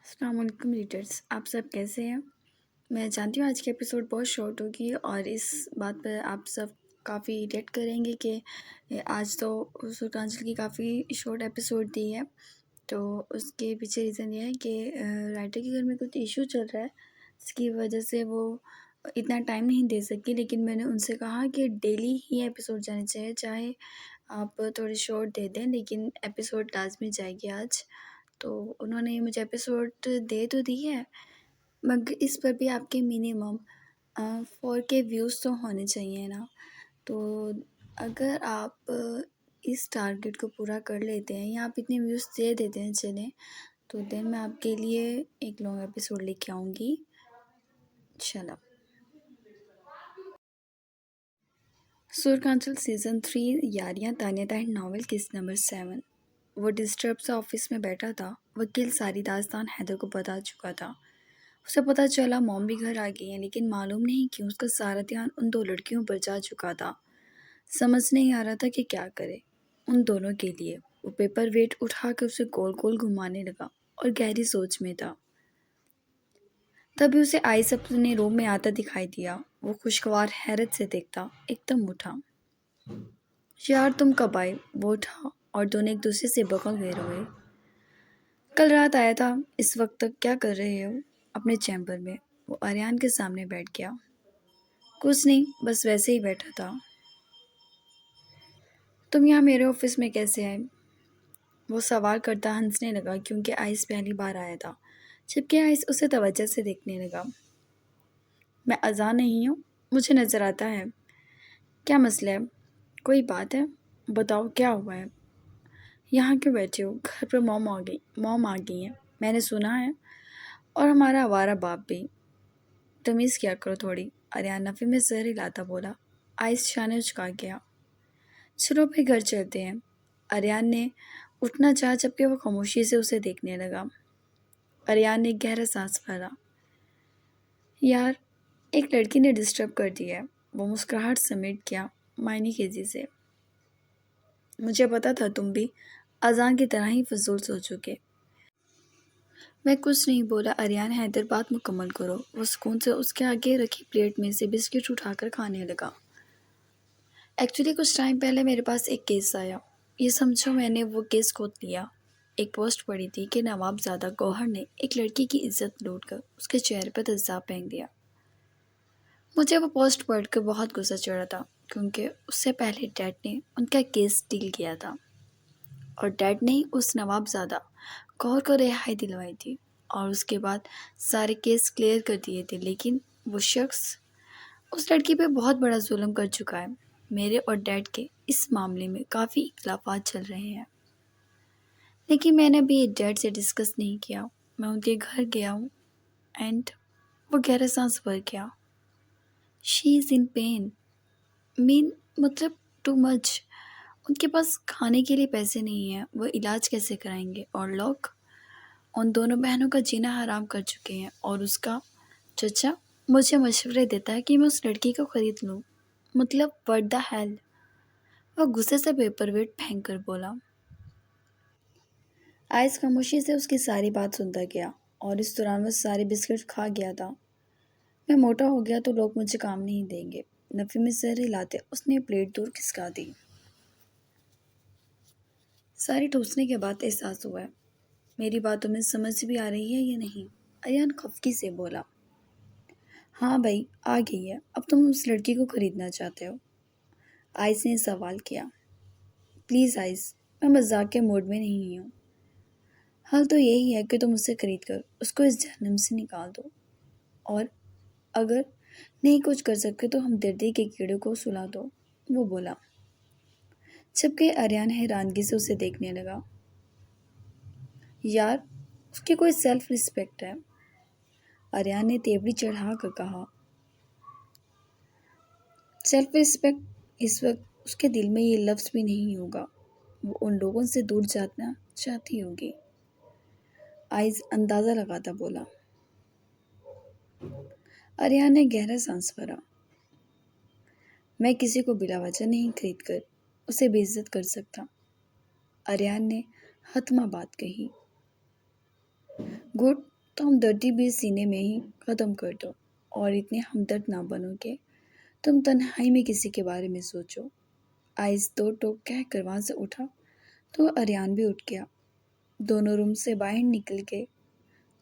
السلام علیکم ریڈرس، آپ سب کیسے ہیں؟ میں جانتی ہوں آج کی ایپیسوڈ بہت شارٹ ہوگی اور اس بات پر آپ سب کافی ریلیٹ کریں گے کہ آج تو سرکانچل کی کافی شارٹ ایپیسوڈ دی ہے۔ تو اس کے پیچھے ریزن یہ ہے کہ رائٹر کے گھر میں کچھ ایشو چل رہا ہے، اس کی وجہ سے وہ اتنا ٹائم نہیں دے سکی، لیکن میں نے ان سے کہا کہ ڈیلی ہی ایپیسوڈ جانے چاہیے، چاہے آپ تھوڑے شارٹ دے دیں لیکن ایپیسوڈ لازمی جائے گی آج۔ تو انہوں نے مجھے ایپیسوڈ دے تو دی ہے، مگر اس پر بھی آپ کے منیمم 4K ویوز تو ہونے چاہیے نا۔ تو اگر آپ اس ٹارگٹ کو پورا کر لیتے ہیں یا آپ اتنے ویوز دے دیتے ہیں چلیں، تو دین میں آپ کے لیے ایک لانگ ایپیسوڈ لے کے آؤں گی انشاءاللہ۔ سرکانچل سیزن 3 یاریاں تانیہ طاہر ناول قسط نمبر 7۔ وہ ڈسٹرب سے آفس میں بیٹھا تھا، وکیل ساری داستان حیدر کو بتا چکا تھا۔ اسے پتہ چلا موم بھی گھر آ گئی ہیں، لیکن معلوم نہیں کیوں اس کا سارا دھیان ان دو لڑکیوں پر جا چکا تھا۔ سمجھ نہیں آ رہا تھا کہ کیا کرے ان دونوں کے لیے۔ وہ پیپر ویٹ اٹھا کے اسے گول گول گھمانے لگا اور گہری سوچ میں تھا۔ تبھی اسے آئس اپنے روم میں آتا دکھائی دیا۔ وہ خوشگوار حیرت سے دیکھتا، ایک دم اٹھا۔ یار تم کب آئے؟ وہ اٹھا اور دونوں ایک دوسرے سے بغل گئے ہوئے۔ کل رات آیا تھا۔ اس وقت تک کیا کر رہے ہو؟ اپنے چیمبر میں۔ وہ آریان کے سامنے بیٹھ گیا۔ کچھ نہیں، بس ویسے ہی بیٹھا تھا۔ تم یہاں میرے آفس میں کیسے آئے؟ وہ سوال کرتا ہنسنے لگا کیونکہ آئس پہلی بار آیا تھا، جبکہ آئس اسے توجہ سے دیکھنے لگا۔ میں اذان نہیں ہوں، مجھے نظر آتا ہے۔ کیا مسئلہ ہے؟ کوئی بات ہے؟ بتاؤ کیا ہوا ہے؟ یہاں کیوں بیٹھے ہو؟ گھر پر موم آ گئی ہیں، میں نے سنا ہے، اور ہمارا آوارہ باپ بھی۔ تمیز کیا کرو تھوڑی، آریان نفی میں سر ہلاتا بولا۔ آئس شانے چکا گیا۔ چلو پھر گھر چلتے ہیں۔ آریان نے اٹھنا چاہا جبکہ وہ خاموشی سے اسے دیکھنے لگا۔ آریان نے گہرا سانس بھرا۔ یار ایک لڑکی نے ڈسٹرب کر دیا ہے۔ وہ مسکراہٹ سمیٹ گیا معنی خیزی سے۔ مجھے پتا تھا تم بھی اذان کی طرح ہی فضول سوچو گے۔ میں کچھ نہیں بولا آریان، حیدر بات مکمل کرو۔ وہ سکون سے اس کے آگے رکھی پلیٹ میں سے بسکٹ اٹھا کر کھانے لگا۔ ایکچولی کچھ ٹائم پہلے میرے پاس ایک کیس آیا، یہ سمجھو میں نے وہ کیس کھود لیا۔ ایک پوسٹ پڑی تھی کہ نواب زادہ گوہر نے ایک لڑکی کی عزت لوٹ کر اس کے چہرے پر تیزاب پھینک دیا۔ مجھے وہ پوسٹ پڑھ کر بہت غصہ چڑھا تھا کیونکہ اس سے پہلے ڈیڈ نے ان کا کیس ڈیل کیا تھا اور ڈیڈ نے اس نواب زادہ گوہر کو رہائی دلوائی تھی اور اس کے بعد سارے کیس کلیئر کر دیے تھے، لیکن وہ شخص اس لڑکی پہ بہت بڑا ظلم کر چکا ہے۔ میرے اور ڈیڈ کے اس معاملے میں کافی اختلافات چل رہے ہیں، لیکن میں نے ابھی ڈیڈ سے ڈسکس نہیں کیا۔ میں ان کے گھر گیا ہوں اینڈ وہ گہرا سانس بھر گیا۔ شی از ان پین، مطلب ٹو مچ۔ ان کے پاس کھانے کے لیے پیسے نہیں ہیں، وہ علاج کیسے کرائیں گے؟ اور لوگ ان دونوں بہنوں کا جینا حرام کر چکے ہیں، اور اس کا چچا مجھے مشورے دیتا ہے کہ میں اس لڑکی کو خرید لوں۔ مطلب what the hell؟ وہ غصے سے پیپر ویٹ پھینک کر بولا۔ آئس خاموشی سے اس کی ساری بات سنتا گیا اور اس دوران وہ سارے بسکٹ کھا گیا تھا۔ میں موٹا ہو گیا تو لوگ مجھے کام نہیں دیں گے۔ نفی میں سر ہلاتے اس نے پلیٹ دور کھسکا دی۔ ساری ٹھوسنے کے بعد احساس ہوا ہے، میری بات تمہیں سمجھ بھی آ رہی ہے یا نہیں؟ آریان خفگی سے بولا۔ ہاں بھائی آ گئی ہے، اب تم اس لڑکی کو خریدنا چاہتے ہو؟ آئس نے سوال کیا۔ پلیز آئس، میں مذاق کے موڈ میں نہیں ہوں۔ حل تو یہی ہے کہ تم اسے خرید کر اس کو اس جہنم سے نکال دو، اور اگر نہیں کچھ کر سکتے تو ہم دردی کے کیڑے کو سلا دو، وہ بولا، جبکہ آریان حیرانگی سے اسے دیکھنے لگا۔ یار اس کی کوئی سیلف ریسپیکٹ ہے، آریان نے تیوری چڑھا کر کہا۔ Self respect? اس وقت اس کے دل میں یہ لفظ بھی نہیں ہوگا، وہ ان لوگوں سے دور جانا چاہتی ہوگی۔ آئز اندازہ لگاتا بولا۔ آریان نے گہرا سانس بھرا۔ میں کسی کو بلا وجہ نہیں خرید کر اسے بے عزت کر سکتا، آریان نے حتمی بات کہی۔ گڈ، تو ہمدردی بھی سینے میں ہی ختم کر دو اور اتنے ہمدرد نہ بنو کہ تم تنہائی میں کسی کے بارے میں سوچو۔ آئس دو ٹوک کہہ کر وہاں سے اٹھا تو اریان بھی اٹھ گیا۔ دونوں روم سے باہر نکل گئے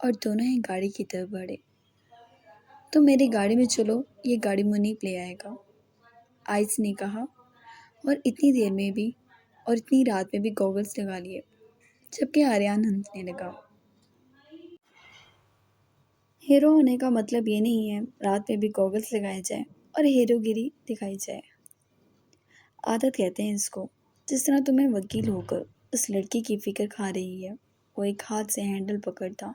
اور دونوں ہی گاڑی کی طرف بڑھے۔ تو میری گاڑی میں چلو، یہ گاڑی منیب لے آئے گا، آئس نے کہا، اور اتنی دیر میں بھی اور اتنی رات میں بھی گوگلز لگا لیے، جبکہ آریان ہنسنے لگا۔ ہیرو ہونے کا مطلب یہ نہیں ہے رات میں بھی گوگلز لگائے جائیں اور ہیرو گیری دکھائی جائے۔ عادت کہتے ہیں اس کو، جس طرح تمہیں وکیل ہو کر اس لڑکی کی فکر کھا رہی ہے۔ وہ ایک ہاتھ سے ہینڈل پکڑتا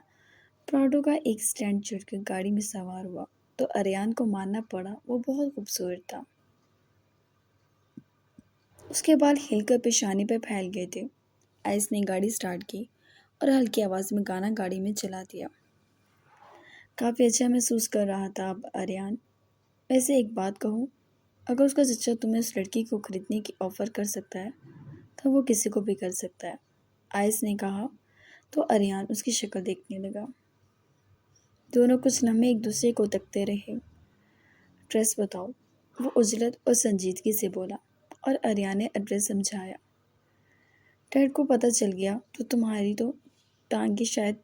پراڈو کا ایک سٹینڈ چڑھ کر گاڑی میں سوار ہوا تو اریان کو ماننا پڑا وہ بہت خوبصورت تھا۔ اس کے بال ہل کر پیشانی پہ پھیل گئے تھے۔ آئس نے گاڑی سٹارٹ کی اور ہلکی آواز میں گانا گاڑی میں چلا دیا۔ کافی اچھا محسوس کر رہا تھا اب اریان۔ ویسے ایک بات کہوں، اگر اس کا چچا تمہیں اس لڑکی کو خریدنے کی آفر کر سکتا ہے تو وہ کسی کو بھی کر سکتا ہے، آئس نے کہا تو اریان اس کی شکل دیکھنے لگا۔ دونوں کچھ لمحے ایک دوسرے کو تکتے رہے۔ ایڈریس بتاؤ، وہ عجلت اور سنجیدگی سے بولا، اور اریان نے ایڈریس سمجھایا۔ ڈیڈ کو پتہ چل گیا تو تمہاری تو ٹانگیں شاید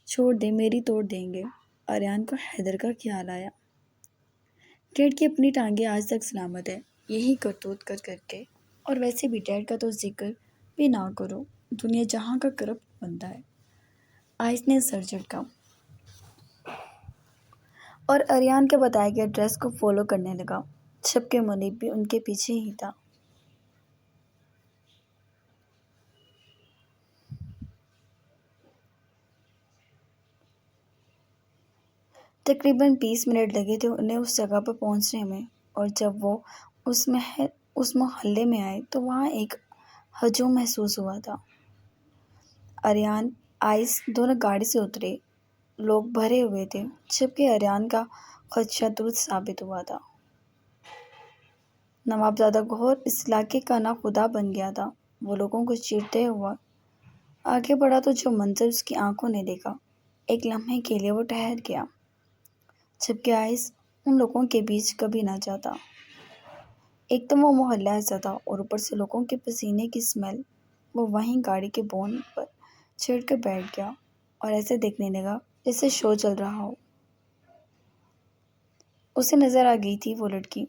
چھوڑ دیں، میری توڑ دیں گے۔ اریان کو حیدر کا خیال آیا۔ ڈیڈ کی اپنی ٹانگیں آج تک سلامت ہے، یہی کرتوت کر کر کے، اور ویسے بھی ڈیڈ کا تو ذکر بھی نہ کرو، دنیا جہاں کا کرپٹ بندہ ہے، آئس نے سر جھٹکا، اور اریان کے بتائے گئے ایڈریس کو فالو کرنے لگا، جبکہ منیب بھی ان کے پیچھے ہی تھا۔ تقریباً 20 منٹ لگے تھے انہیں اس جگہ پر پہنچنے میں، اور جب وہ اس محلے میں آئے تو وہاں ایک ہجوم محسوس ہوا تھا۔ اریان، آئس دونوں گاڑی سے اترے۔ لوگ بھرے ہوئے تھے، جبکہ اریان کا خدشہ درست ثابت ہوا تھا۔ نوابزادہ گوہر اس علاقے کا ناخدا بن گیا تھا۔ وہ لوگوں کو چیرتے ہوا آگے بڑھا تو جو منظر اس کی آنکھوں نے دیکھا، ایک لمحے کے لیے وہ ٹھہر گیا، جبکہ آئس ان لوگوں کے بیچ کبھی نہ جاتا۔ ایک تو وہ محلہ ایسا تھا اور اوپر سے لوگوں کے پسینے کی سمیل۔ وہ وہیں گاڑی کے بون پر چڑھ کر بیٹھ گیا اور ایسے دیکھنے لگا جیسے شو چل رہا ہو۔ اسے نظر آ گئی تھی وہ لڑکی،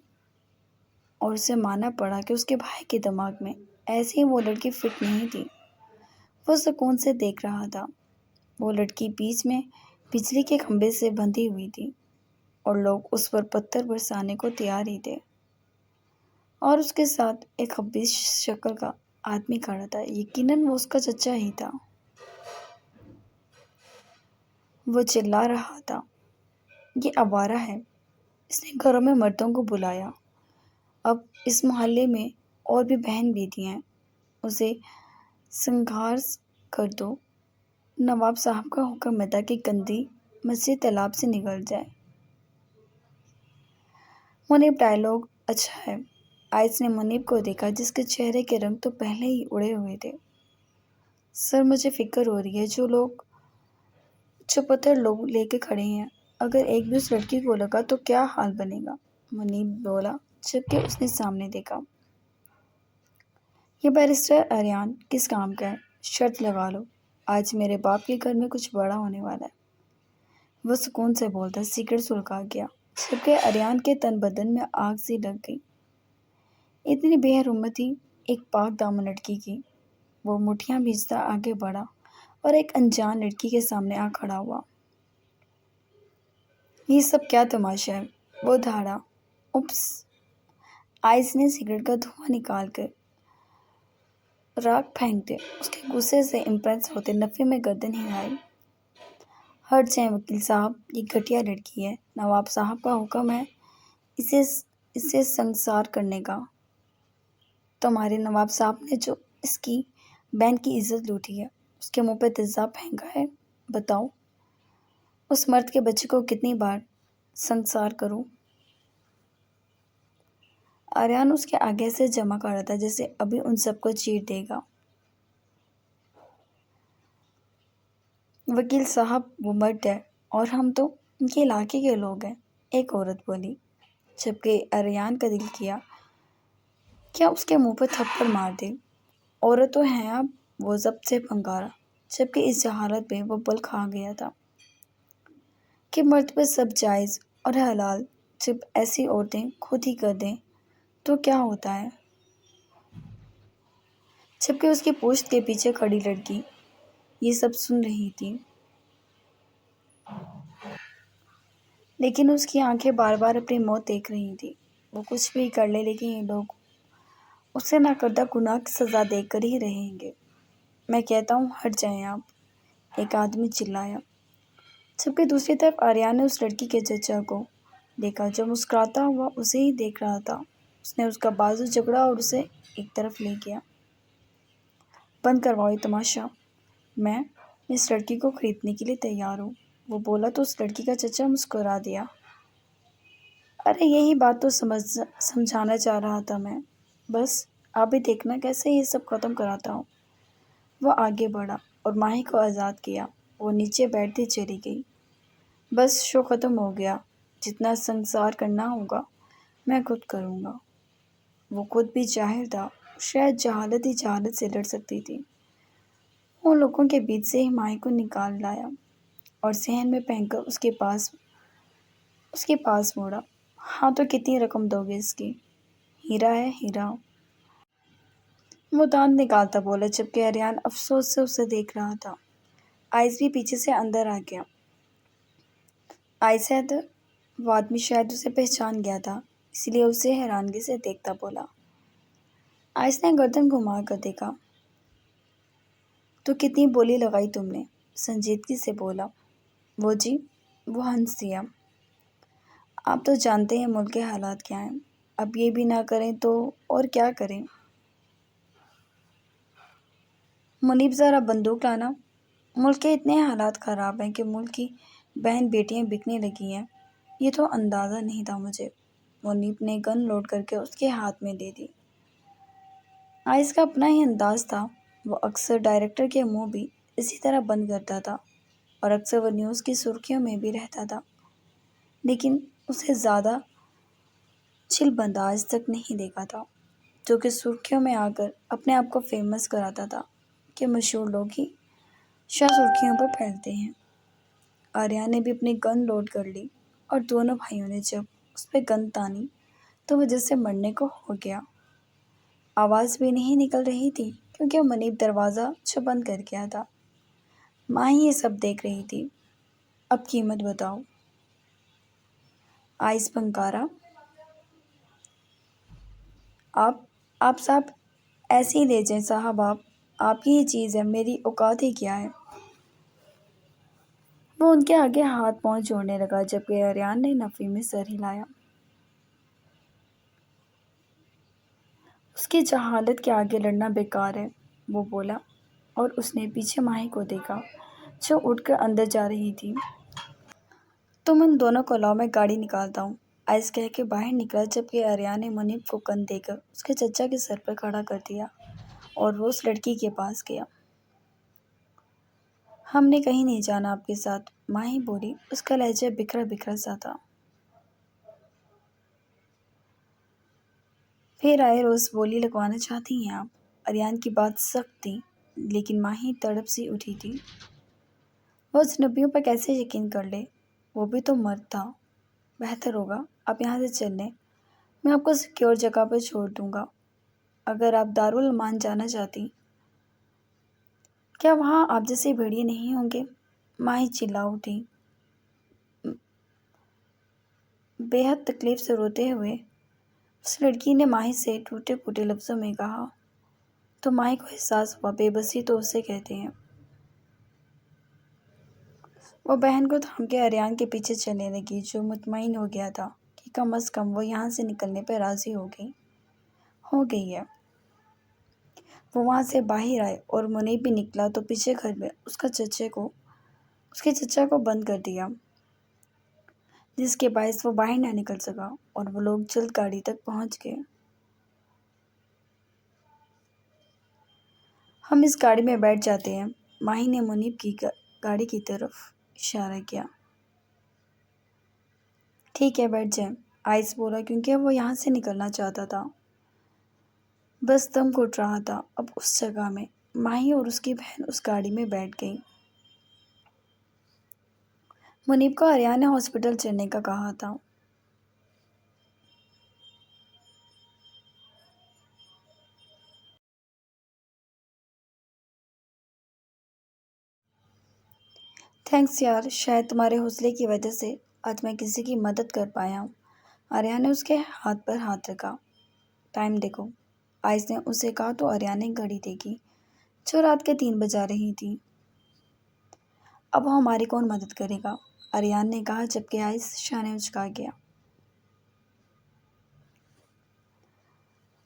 اور اسے ماننا پڑا کہ اس کے بھائی کے دماغ میں ایسے ہی وہ لڑکی فٹ نہیں تھی۔ وہ سکون سے دیکھ رہا تھا۔ وہ لڑکی بیچ میں بجلی کے کھمبے سے بندھی ہوئی تھی اور لوگ اس پر پتھر برسانے کو تیار ہی تھے، اور اس کے ساتھ ایک خبیث شکل کا آدمی کھڑا تھا، یقیناً وہ اس کا چچا ہی تھا۔ وہ چلا رہا تھا، یہ آوارہ ہے، اس نے گھروں میں مردوں کو بلایا، اب اس محلے میں اور بھی بہن بیٹی ہیں، اسے سنگھار کر دو۔ نواب صاحب کا حکم ہے تاکہ گندی مسجد تالاب سے نکل جائے۔ منیب ڈائیلاگ اچھا ہے۔ آئس نے منیب کو دیکھا جس کے چہرے کے رنگ تو پہلے ہی اڑے ہوئے تھے۔ سر، مجھے فکر ہو رہی ہے، جو پتھر لوگ لے کے کھڑے ہیں، اگر ایک بھی اس لڑکی کو لگا تو کیا حال بنے گا؟ منیب بولا، جبکہ اس نے سامنے دیکھا۔ یہ بیرسٹر اریان کس کام کا ہے؟ شرط لگا لو، آج میرے باپ کے گھر میں کچھ بڑا ہونے والا ہے۔ وہ سکون سے بولتا سگریٹ سلگا گیا، جبکہ اریان کے تن بدن میں آگ سی لگ گئی۔ اتنی بے حرمتی ایک پاک دامن لڑکی کی۔ وہ مٹھیاں بھیجتا آگے بڑھا اور ایک انجان لڑکی کے سامنے آ کھڑا ہوا۔ یہ سب کیا تماشا ہے؟ وہ دھاڑا۔ اپس! آئس نے سگریٹ کا دھواں نکال کر راکھ پھینکتے اس کے غصے سے امپریس ہوتے نفے میں گردن ہلائی۔ ہٹ جائیں وکیل صاحب، یہ گھٹیا لڑکی ہے، نواب صاحب کا حکم ہے اسے سنگسار کرنے کا۔ تمہارے نواب صاحب نے جو اس کی بہن کی عزت لوٹی ہے، اس کے منہ پہ تیزاب پھینکا ہے، بتاؤ اس مرد کے بچے کو کتنی بار سنگسار کروں؟ آریان اس کے آگے سے جمع کر رہا تھا جیسے ابھی ان سب کو چیر دے گا۔ وکیل صاحب، وہ مرد ہے، اور ہم تو ان کے علاقے کے لوگ ہیں، ایک عورت بولی، جبکہ اریان کا دل کیا کیا اس کے منہ پر تھپڑ مار دے۔ عورت تو ہیں اب وہ ضبط سے پنکارا، جبکہ اس جہالت پہ وہ بل کھا گیا تھا کہ مرد پر سب جائز اور حلال جب ایسی عورتیں خود ہی کر دیں تو کیا ہوتا ہے۔ جبکہ اس کی پشت کے پیچھے کھڑی لڑکی یہ سب سن رہی تھی، لیکن اس کی آنکھیں بار بار اپنی موت دیکھ رہی تھی۔ وہ کچھ بھی کر لے لیکن یہ لوگ اسے نہ کردہ گناہ کی سزا دے کر ہی رہیں گے۔ میں کہتا ہوں ہٹ جائیں آپ، ایک آدمی چلایا، جبکہ دوسری طرف آریان نے اس لڑکی کے چچا کو دیکھا جو مسکراتا ہوا اسے ہی دیکھ رہا تھا۔ اس نے اس کا بازو جکڑا اور اسے ایک طرف لے گیا۔ بند کرواؤ یہ تماشا، میں اس لڑکی کو خریدنے کے لیے تیار ہوں، وہ بولا تو اس لڑکی کا چچا مسکرا دیا۔ ارے یہی بات تو سمجھانا چاہ رہا تھا میں، بس آپ بھی دیکھنا کیسے یہ سب ختم کراتا ہوں۔ وہ آگے بڑھا اور ماہی کو آزاد کیا، وہ نیچے بیٹھتی چلی گئی۔ بس شو ختم ہو گیا، جتنا سنسار کرنا ہوگا میں خود کروں گا۔ وہ خود بھی جاہل تھا، شاید جہالت ہی جہالت سے لڑ سکتی تھی۔ ان لوگوں کے بیچ سے ہی ماہی کو نکال لایا اور صحن میں پہن کر اس کے پاس موڑا۔ ہاں تو کتنی رقم دو گے اس کی؟ ہیرا ہے ہیرا، وہ دانت نکالتا بولا، جبکہ اریان افسوس سے اسے دیکھ رہا تھا۔ آئس بھی پیچھے سے اندر آ گیا۔ آئس ہے تو وہ آدمی شاید اسے پہچان گیا تھا، اس لیے اسے حیرانگی سے دیکھتا بولا۔ آئس نے گردن گھما کر دیکھا۔ تو کتنی بولی لگائی تم نے؟ سنجیدگی سے بولا۔ وہ جی، وہ ہنس دیا۔ آپ تو جانتے ہیں ملک کے حالات کیا ہیں، اب یہ بھی نہ کریں تو اور کیا کریں؟ منیب ذرا بندوق لانا، ملک کے اتنے حالات خراب ہیں کہ ملک کی بہن بیٹیاں بکنے لگی ہیں، یہ تو اندازہ نہیں تھا مجھے۔ منیب نے گن لوڈ کر کے اس کے ہاتھ میں دے دی۔ آئس کا اپنا ہی انداز تھا، وہ اکثر ڈائریکٹر کے منہ بھی اسی طرح بند کرتا تھا اور اکثر وہ نیوز کی سرخیوں میں بھی رہتا تھا، لیکن اسے زیادہ چل بند آج تک نہیں دیکھا تھا جو کہ سرخیوں میں آ کر اپنے آپ کو فیمس کراتا تھا کہ مشہور لوگ ہی شاہ سرخیوں پر پھیلتے ہیں۔ آریان نے بھی اپنی گن لوڈ کر لی اور دونوں بھائیوں نے جب اس پہ گن تانی تو وہ جیسے مرنے کو ہو گیا۔ آواز بھی نہیں نکل رہی تھی کیونکہ منیب دروازہ جو بند کر گیا تھا۔ ماہی یہ سب دیکھ رہی تھی۔ اب قیمت بتاؤ، آئس پنکارا۔ آپ صاحب ایسے ہی لے جائیں صاحب، آپ کی ہی چیز ہے، میری اوقات ہی کیا ہے۔ وہ ان کے آگے ہاتھ پاؤں جوڑنے لگا، جبکہ اریان نے نفی میں سر ہلایا۔ اس کی جہالت کے آگے لڑنا بیکار ہے، وہ بولا، اور اس نے پیچھے ماہی کو دیکھا جو اٹھ کر اندر جا رہی تھی۔ تم ان دونوں کو لاؤ، میں گاڑی نکالتا ہوں، آئس کہہ کے باہر نکلا، جبکہ اریان نے منیب کو گن دے کر اس کے چچا کے سر پر کھڑا کر دیا اور وہ اس لڑکی کے پاس گیا۔ ہم نے کہیں نہیں جانا آپ کے ساتھ، ماہی بولی، اس کا لہجہ بکھرا بکھرا سا تھا۔ پھر آئے روز بولی لگوانا چاہتی ہیں آپ؟ اریان کی بات سخت تھی لیکن ماہی تڑپ سی اٹھی تھی۔ وہ اجنبیوں پر کیسے یقین کر لے، وہ بھی تو مرد تھا۔ بہتر ہوگا آپ یہاں سے چل لیں، میں آپ کو سیکیور جگہ پر چھوڑ دوں گا۔ اگر آپ دارالمان جانا چاہتی، کیا وہاں آپ جیسے بھیڑیے نہیں ہوں گے؟ ماہی چلا اٹھی، بے حد تکلیف سے روتے ہوئے۔ اس لڑکی نے ماہی سے ٹوٹے پھوٹے لفظوں میں کہا تو ماہی کو احساس ہوا بے بسی تو اسے کہتے ہیں۔ وہ بہن کو تھام کے اریان کے پیچھے چلنے لگی جو مطمئن ہو گیا تھا کہ کم از کم وہ یہاں سے نکلنے پہ راضی ہو گئی ہے۔ وہ وہاں سے باہر آئے اور منیب بھی نکلا تو پیچھے گھر میں اس کے چچا کو بند کر دیا، جس کے باعث وہ باہر نہ نکل سکا اور وہ لوگ جلد گاڑی تک پہنچ گئے۔ ہم اس گاڑی میں بیٹھ جاتے ہیں، ماہی نے منیب کی گاڑی کی طرف اشارہ کیا۔ ٹھیک ہے بیٹھ جائیں، آئس بولا کیونکہ وہ یہاں سے نکلنا چاہتا تھا، بس دم گھٹ رہا تھا اب اس جگہ میں۔ ماہی اور اس کی بہن اس گاڑی میں بیٹھ گئیں۔ منیب کو آریان نے ہاسپٹل چلنے کا کہا تھا۔ تھینکس یار، شاید تمہارے حوصلے کی وجہ سے آج میں کسی کی مدد کر پایا ہوں۔ آریان نے اس کے ہاتھ پر ہاتھ رکھا۔ ٹائم دیکھو، آئس نے اسے کہا تو آریان نے گھڑی دیکھی جو رات کے 3 بجا رہی تھی۔ اب ہماری کون مدد کرے گا؟ آریان نے کہا جبکہ آئس شانے اچکا گیا۔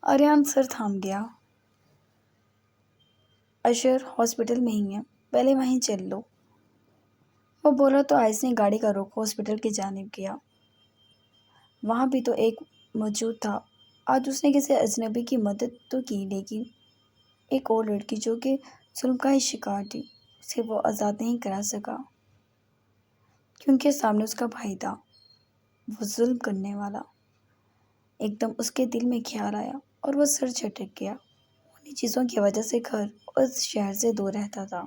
آریان سر تھام گیا۔ اشر ہاسپٹل میں ہی ہے، پہلے وہیں چل لو، وہ بولا تو آئس نے گاڑی کا رخ ہاسپٹل کی جانب کیا۔ وہاں بھی تو ایک موجود تھا۔ آج اس نے کسی اجنبی کی مدد تو کی لیکن ایک اور لڑکی جو کہ ظلم کا ہی شکار تھی اسے وہ آزاد نہیں کرا سکا کیونکہ سامنے اس کا بھائی تھا، وہ ظلم کرنے والا۔ ایک دم اس کے دل میں خیال آیا اور وہ سر جھٹک گیا۔ وہ انہی چیزوں کی وجہ سے گھر اور اس شہر سے دور رہتا تھا۔